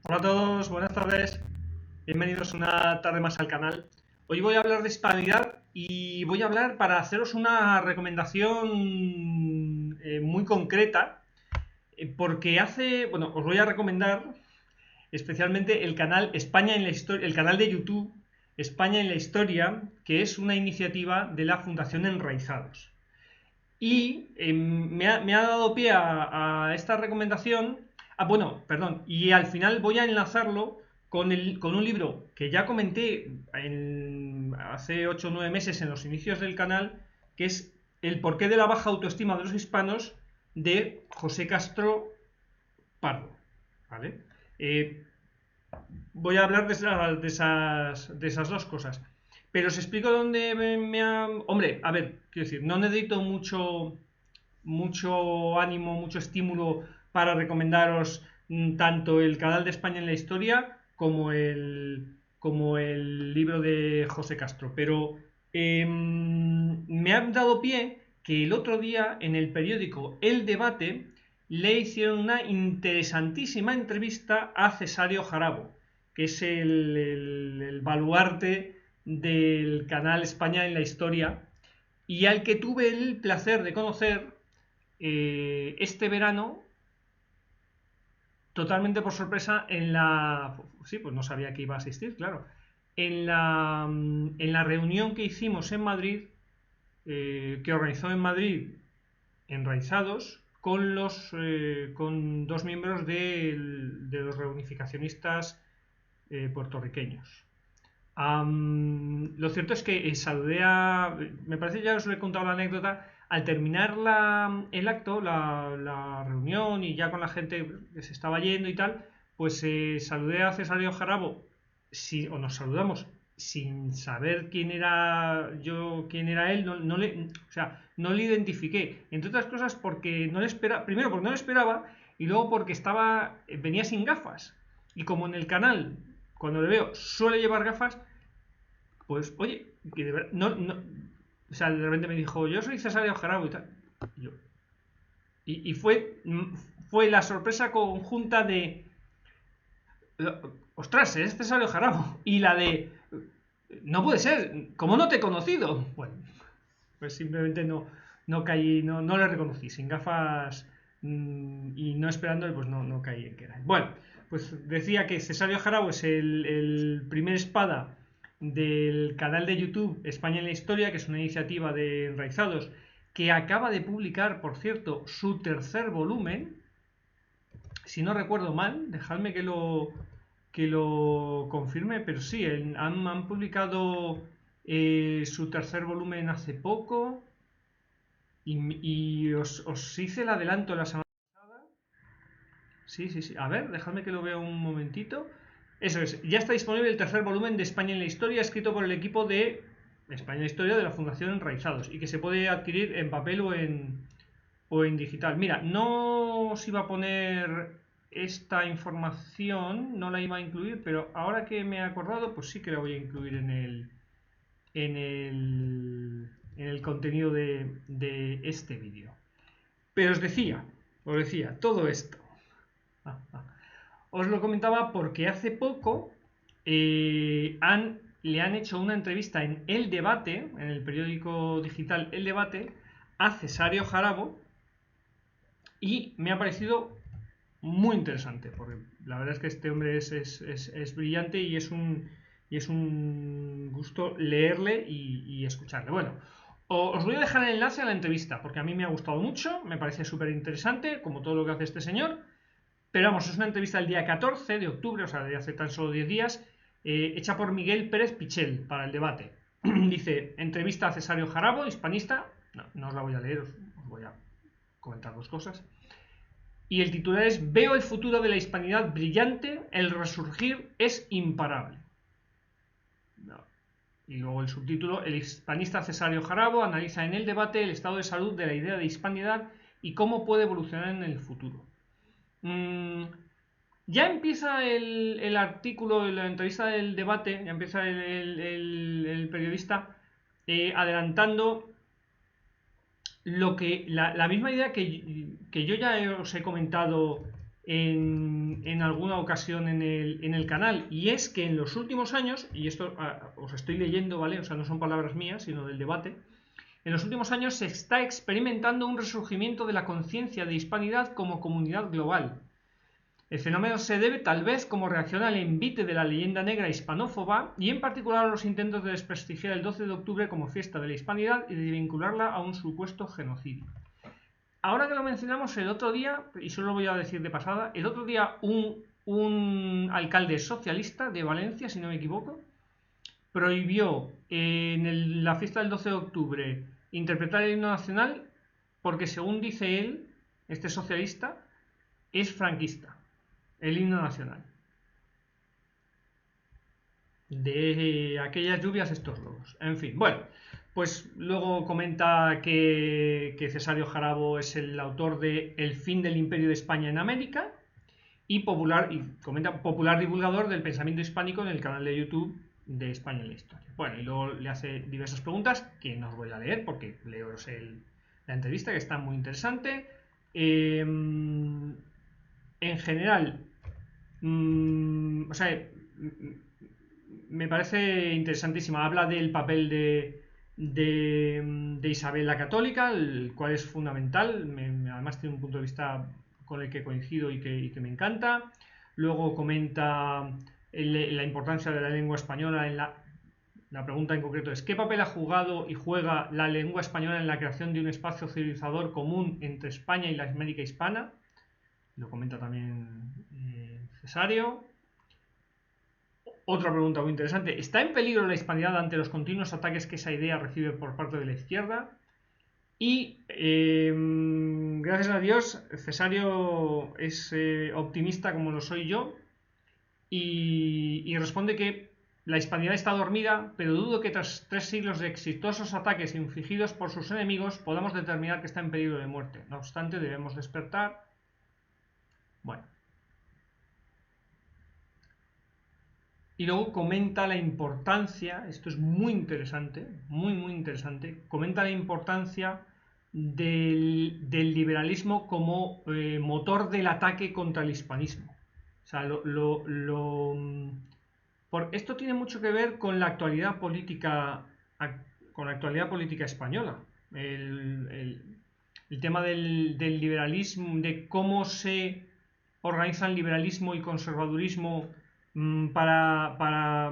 Hola a todos, buenas tardes. Bienvenidos una tarde más al canal. Hoy voy a hablar de hispanidad y voy a hablar para haceros una recomendación muy concreta, porque os voy a recomendar especialmente el canal España en la Historia, el canal de YouTube España en la Historia, que es una iniciativa de la Fundación Enraizados. Y me ha dado pie a esta recomendación. Bueno, perdón. Y al final voy a enlazarlo con un libro que ya comenté hace 8 o 9 meses en los inicios del canal, que es El porqué de la baja autoestima de los hispanos, de José Castro Pardo. ¿Vale? Eh, Voy a hablar de esas dos cosas. Pero os explico dónde me ha... Hombre, a ver, quiero decir, no necesito mucho ánimo, mucho estímulo para recomendaros tanto el canal de España en la Historia como el libro de José Castro. Pero me ha dado pie que el otro día en el periódico El Debate le hicieron una interesantísima entrevista a Cesario Jarabo, que es el baluarte del canal España en la Historia, y al que tuve el placer de conocer este verano, totalmente por sorpresa, en la... Sí, pues no sabía que iba a asistir, claro. En la reunión que hicimos en Madrid, que organizó en Madrid Enraizados, con dos miembros de los reunificacionistas puertorriqueños. Lo cierto es que saludé a... Me parece que ya os he contado la anécdota. Al terminar el acto, la reunión y ya con la gente que se estaba yendo y tal, pues saludé a Cesario Jarabo, o nos saludamos sin saber quién era yo, quién era él, o sea, no le identifiqué, entre otras cosas porque no le esperaba, primero porque no le esperaba y luego porque venía sin gafas. Y como en el canal, cuando le veo, suele llevar gafas, pues, oye, que de verdad, o sea, de repente me dijo, yo soy Cesario Jarabo y tal. Y yo, y fue la sorpresa conjunta de, ostras, es Cesario Jarabo. Y la de, no puede ser, ¿cómo no te he conocido? Bueno, pues simplemente no caí, no le reconocí, sin gafas y no esperándole, pues no caí en que era. Bueno, pues decía que Cesario Jarabo es el primer espada del canal de YouTube España en la Historia, que es una iniciativa de Enraizados, que acaba de publicar, por cierto, su tercer volumen. Si no recuerdo mal, dejadme que lo confirme, pero sí, han publicado su tercer volumen hace poco. Y os hice el adelanto la semana pasada. Sí, sí, sí. A ver, dejadme que lo vea un momentito. Eso es, ya está disponible el tercer volumen de España en la Historia, escrito por el equipo de España en la Historia de la Fundación Enraizados, y que se puede adquirir en papel o en digital. Mira, no os iba a poner esta información, no la iba a incluir, pero ahora que me he acordado, pues sí que la voy a incluir en el contenido de este vídeo. Pero os decía, todo esto. Os lo comentaba porque hace poco le han hecho una entrevista en El Debate, en el periódico digital El Debate, a Cesario Jarabo, y me ha parecido muy interesante, porque la verdad es que este hombre es brillante y es un gusto leerle y escucharle. Bueno, os voy a dejar el enlace a la entrevista, porque a mí me ha gustado mucho, me parece súper interesante, como todo lo que hace este señor. Pero vamos, es una entrevista del día 14 de octubre, o sea, de hace tan solo 10 días, hecha por Miguel Pérez Pichel para El Debate. Dice, entrevista a Cesario Jarabo, hispanista. No os la voy a leer, os voy a comentar dos cosas. Y el titular es, veo el futuro de la hispanidad brillante, el resurgir es imparable. No. Y luego el subtítulo, el hispanista Cesario Jarabo analiza en El Debate el estado de salud de la idea de hispanidad y cómo puede evolucionar en el futuro. Ya empieza el artículo, la entrevista del debate, ya empieza el periodista adelantando la misma idea que yo ya os he comentado en alguna ocasión en el canal, y es que en los últimos años, y esto os estoy leyendo, ¿vale? O sea, no son palabras mías, sino del debate. En los últimos años se está experimentando un resurgimiento de la conciencia de hispanidad como comunidad global. El fenómeno se debe tal vez como reacción al envite de la leyenda negra hispanófoba y en particular a los intentos de desprestigiar el 12 de octubre como fiesta de la hispanidad y de vincularla a un supuesto genocidio. Ahora que lo mencionamos, el otro día, y solo voy a decir de pasada, el otro día un alcalde socialista de Valencia, si no me equivoco, prohibió en la fiesta del 12 de octubre interpretar el himno nacional porque, según dice él, este socialista, es franquista, el himno nacional. De aquellas lluvias estos lobos. En fin, bueno, pues luego comenta que Cesario Jarabo es el autor de El fin del Imperio de España en América y comenta popular divulgador del pensamiento hispánico en el canal de YouTube de España en la Historia. Bueno, y luego le hace diversas preguntas que no os voy a leer porque leeros la entrevista, que está muy interesante. En general, o sea, me parece interesantísima. Habla del papel de Isabel la Católica, el cual es fundamental. Además tiene un punto de vista con el que coincido y que me encanta. Luego comenta la importancia de la lengua española en la pregunta en concreto es: ¿qué papel ha jugado y juega la lengua española en la creación de un espacio civilizador común entre España y la América hispana? Lo comenta también Cesario. Otra pregunta muy interesante: ¿está en peligro la hispanidad ante los continuos ataques que esa idea recibe por parte de la izquierda? Y gracias a Dios, Cesario es optimista como lo soy yo y responde que la hispanidad está dormida, pero dudo que tras 3 siglos de exitosos ataques infligidos por sus enemigos podamos determinar que está en peligro de muerte. No obstante, debemos despertar. Bueno. Y luego comenta la importancia, esto es muy interesante, muy interesante, comenta la importancia del liberalismo como motor del ataque contra el hispanismo. O sea, esto tiene mucho que ver con la actualidad política, española. El tema del liberalismo, de cómo se organizan liberalismo y conservadurismo para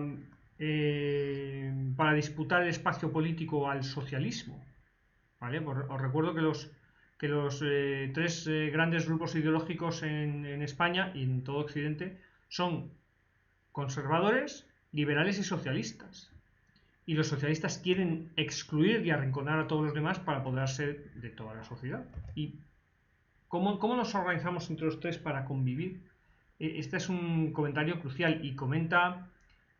disputar el espacio político al socialismo. ¿Vale? Os recuerdo que los 3 grandes grupos ideológicos en España y en todo Occidente son conservadores, liberales y socialistas. Y los socialistas quieren excluir y arrinconar a todos los demás para apoderarse de toda la sociedad. ¿Y cómo nos organizamos entre los tres para convivir? Este es un comentario crucial y comenta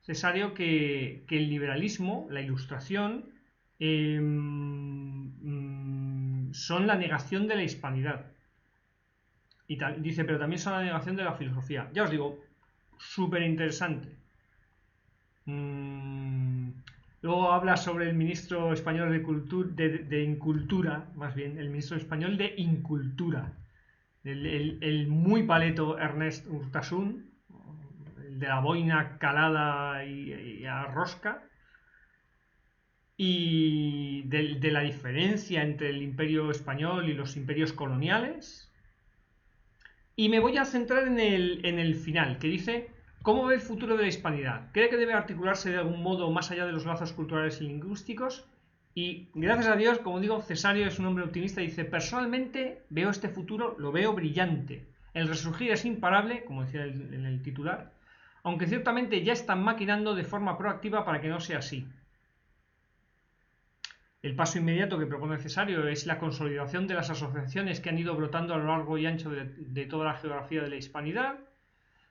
Cesario que el liberalismo, la ilustración, son la negación de la hispanidad. Y dice, pero también son la negación de la filosofía. Ya os digo, súper interesante. Luego habla sobre el ministro español de Incultura, más bien, el ministro español de Incultura. El muy paleto Ernest Urtasun, el de la boina calada y a rosca, y de la diferencia entre el imperio español y los imperios coloniales. Y me voy a centrar en el final, que dice: ¿cómo ve el futuro de la hispanidad? ¿Cree que debe articularse de algún modo más allá de los lazos culturales y lingüísticos? Y gracias a Dios, como digo, Cesario es un hombre optimista y dice: personalmente veo este futuro, lo veo brillante. El resurgir es imparable, como decía en el titular, aunque ciertamente ya están maquinando de forma proactiva para que no sea así. El paso inmediato que propone Cesario es la consolidación de las asociaciones que han ido brotando a lo largo y ancho de toda la geografía de la hispanidad.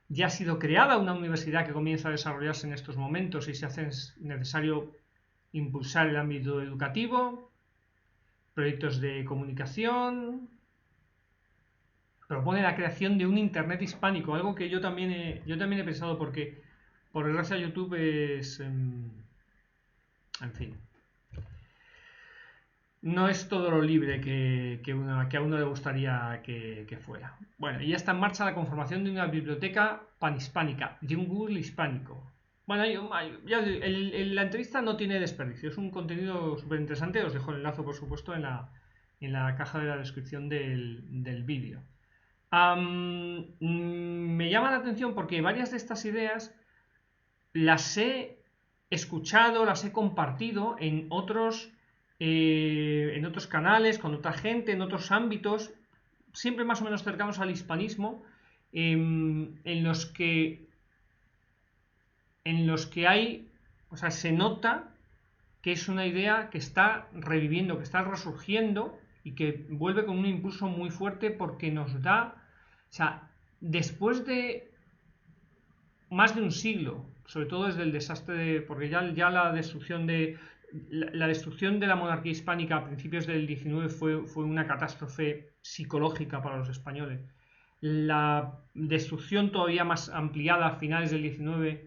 Ya ha sido creada una universidad que comienza a desarrollarse en estos momentos y se hace necesario impulsar el ámbito educativo, proyectos de comunicación. Propone la creación de un internet hispánico, algo que yo también he pensado, porque por desgracia YouTube, en fin. no es todo lo libre que a uno le gustaría que fuera. Bueno, y ya está en marcha la conformación de una biblioteca panhispánica, de un Google hispánico. Bueno, la entrevista no tiene desperdicio, es un contenido súper interesante. Os dejo el enlace, por supuesto, en la caja de la descripción del vídeo. Me llama la atención porque varias de estas ideas las he escuchado, las he compartido en otros canales, con otra gente, en otros ámbitos, siempre más o menos cercanos al hispanismo, en los que hay, o sea, se nota que es una idea que está reviviendo, que está resurgiendo y que vuelve con un impulso muy fuerte porque nos da, o sea, después de más de un siglo, sobre todo desde el desastre porque ya la destrucción de la monarquía hispánica a principios del XIX fue una catástrofe psicológica para los españoles. La destrucción todavía más ampliada a finales del XIX,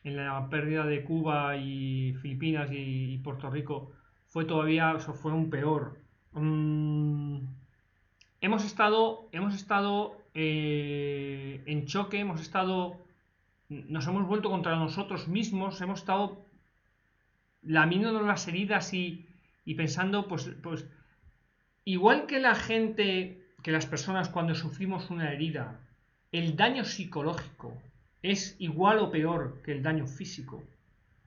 en la pérdida de Cuba y Filipinas y Puerto Rico, fue aún peor. Hemos estado en choque, nos hemos vuelto contra nosotros mismos, hemos estado lamiéndonos las heridas y pensando, pues igual que que las personas cuando sufrimos una herida, el daño psicológico es igual o peor que el daño físico,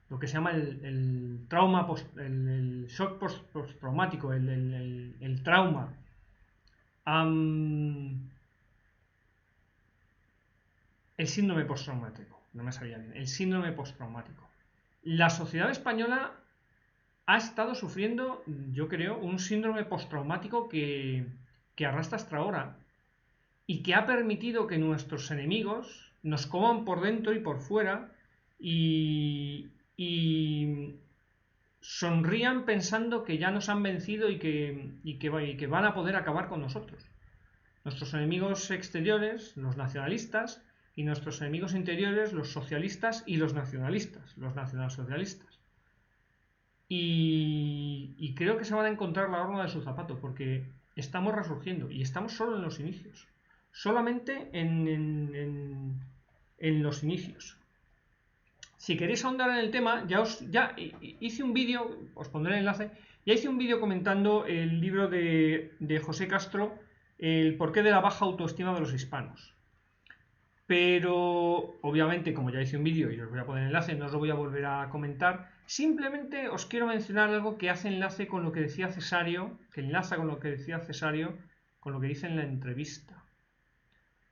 lo que se llama el trauma, el shock postraumático, el trauma. El síndrome postraumático, no me salía bien, el síndrome postraumático. La sociedad española ha estado sufriendo, yo creo, un síndrome postraumático que arrastra hasta ahora y que ha permitido que nuestros enemigos nos coman por dentro y por fuera y sonrían pensando que ya nos han vencido y que van a poder acabar con nosotros. Nuestros enemigos exteriores, los nacionalistas, y nuestros enemigos interiores, los socialistas y los nacionalsocialistas. Y creo que se van a encontrar la horma de su zapato, porque estamos resurgiendo y estamos solo en los inicios. Solamente en los inicios. Si queréis ahondar en el tema, ya hice un vídeo, os pondré el enlace, ya hice un vídeo comentando el libro de José Castro, El porqué de la baja autoestima de los hispanos. Pero, obviamente, como ya hice un vídeo y os voy a poner el enlace, no os lo voy a volver a comentar. Simplemente os quiero mencionar algo que hace enlace con lo que decía Cesario, que enlaza con lo que decía Cesario, con lo que dice en la entrevista.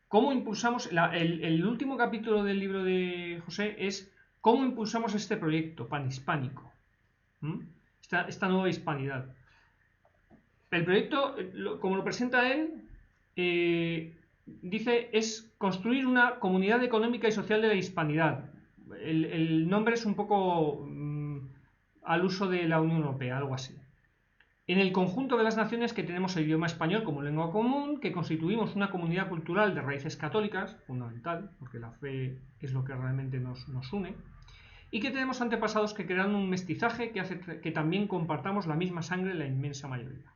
¿Cómo impulsamos? El último capítulo del libro de José es ¿cómo impulsamos este proyecto panhispánico? Esta nueva hispanidad. El proyecto, como lo presenta él, dice, es construir una comunidad económica y social de la hispanidad. El nombre es un poco al uso de la Unión Europea, algo así. En el conjunto de las naciones que tenemos el idioma español como lengua común, que constituimos una comunidad cultural de raíces católicas, fundamental, porque la fe es lo que realmente nos une, y que tenemos antepasados que crearon un mestizaje que hace que también compartamos la misma sangre en la inmensa mayoría.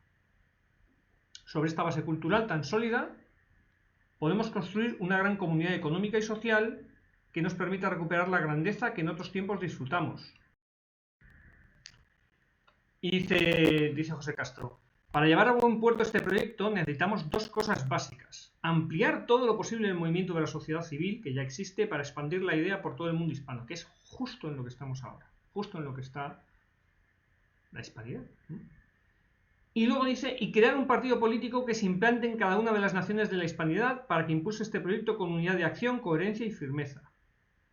Sobre esta base cultural tan sólida, podemos construir una gran comunidad económica y social que nos permita recuperar la grandeza que en otros tiempos disfrutamos. Y dice José Castro, para llevar a buen puerto este proyecto necesitamos dos cosas básicas. Ampliar todo lo posible el movimiento de la sociedad civil que ya existe para expandir la idea por todo el mundo hispano, que es justo en lo que estamos ahora, justo en lo que está la hispanidad. Y luego dice, y crear un partido político que se implante en cada una de las naciones de la hispanidad para que impulse este proyecto con unidad de acción, coherencia y firmeza.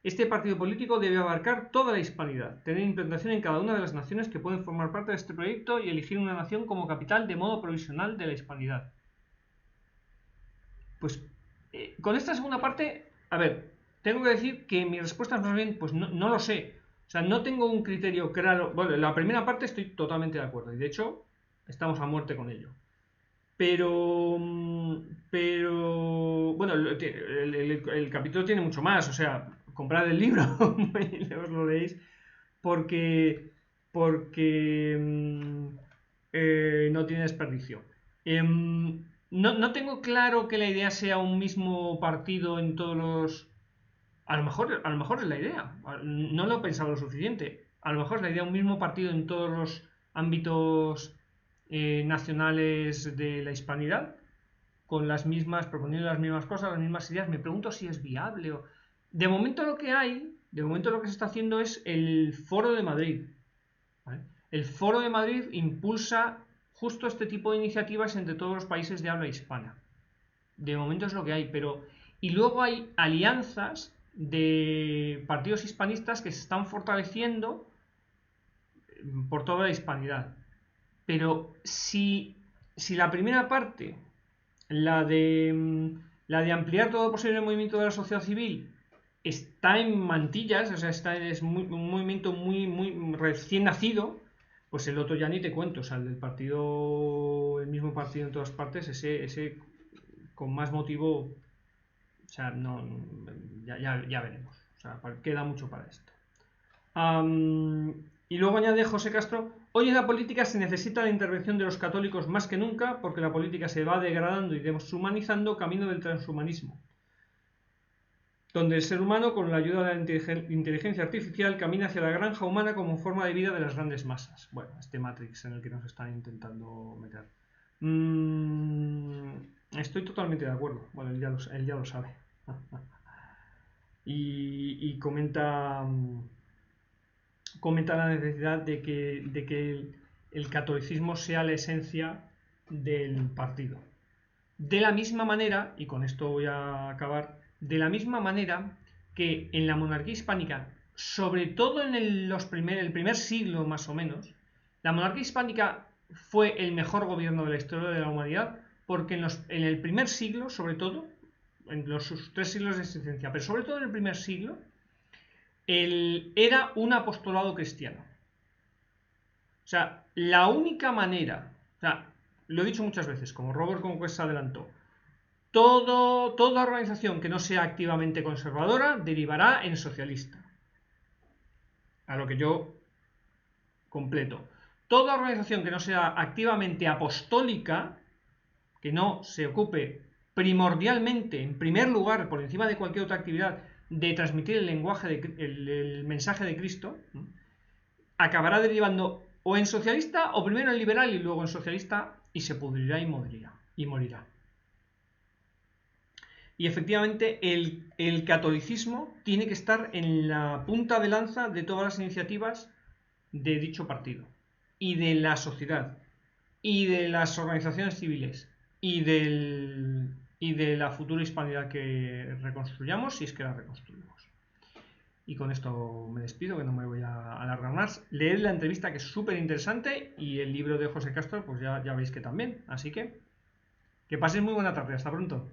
Este partido político debe abarcar toda la hispanidad, tener implantación en cada una de las naciones que pueden formar parte de este proyecto y elegir una nación como capital de modo provisional de la hispanidad. Pues con esta segunda parte, a ver, tengo que decir que mi respuesta es más bien, pues no lo sé. O sea, no tengo un criterio claro. Bueno, en la primera parte estoy totalmente de acuerdo y de hecho estamos a muerte con ello. Pero bueno, el capítulo tiene mucho más, o sea, comprad el libro y os lo leéis porque no tiene desperdicio. No tengo claro que la idea sea un mismo partido en todos los... a lo mejor es la idea. No lo he pensado lo suficiente. A lo mejor es la idea un mismo partido en todos los ámbitos nacionales de la hispanidad, con las mismas, proponiendo las mismas cosas, las mismas ideas. Me pregunto si es viable o... De momento lo que hay, de momento lo que se está haciendo es el Foro de Madrid. ¿Vale? El Foro de Madrid impulsa justo este tipo de iniciativas entre todos los países de habla hispana. De momento es lo que hay, pero... Y luego hay alianzas de partidos hispanistas que se están fortaleciendo por toda la hispanidad. Pero si la primera parte, la de ampliar todo lo posible el movimiento de la sociedad civil, está en mantillas, o sea, es un movimiento muy recién nacido, pues el otro ya ni te cuento, o sea, el mismo partido en todas partes, ese con más motivo, o sea, no, ya veremos, o sea, queda mucho para esto. Y luego añade José Castro, hoy en la política se necesita la intervención de los católicos más que nunca porque la política se va degradando y deshumanizando camino del transhumanismo, donde el ser humano con la ayuda de la inteligencia artificial camina hacia la granja humana como forma de vida de las grandes masas. Bueno, este Matrix en el que nos están intentando meter. Estoy totalmente de acuerdo. Bueno, él ya lo sabe. y comenta la necesidad de que el catolicismo sea la esencia del partido. De la misma manera, y con esto voy a acabar, de la misma manera que en la monarquía hispánica, sobre todo en el primer siglo más o menos, la monarquía hispánica fue el mejor gobierno de la historia de la humanidad, porque en el primer siglo, sobre todo, en sus 3 siglos de existencia, pero sobre todo en el primer siglo, era un apostolado cristiano. O sea, la única manera, o sea, lo he dicho muchas veces, como Robert Conquest adelantó, toda organización que no sea activamente conservadora derivará en socialista. A lo que yo completo. Toda organización que no sea activamente apostólica, que no se ocupe primordialmente, en primer lugar, por encima de cualquier otra actividad, de transmitir el mensaje de Cristo, acabará derivando o en socialista o primero en liberal y luego en socialista y se pudrirá y morirá. Y efectivamente el catolicismo tiene que estar en la punta de lanza de todas las iniciativas de dicho partido y de la sociedad y de las organizaciones civiles y de la futura hispanidad que reconstruyamos, si es que la reconstruimos. Y con esto me despido, que no me voy a alargar más. Leed la entrevista, que es súper interesante, y el libro de José Castro, pues ya veis que también. Así que paséis muy buena tarde. Hasta pronto.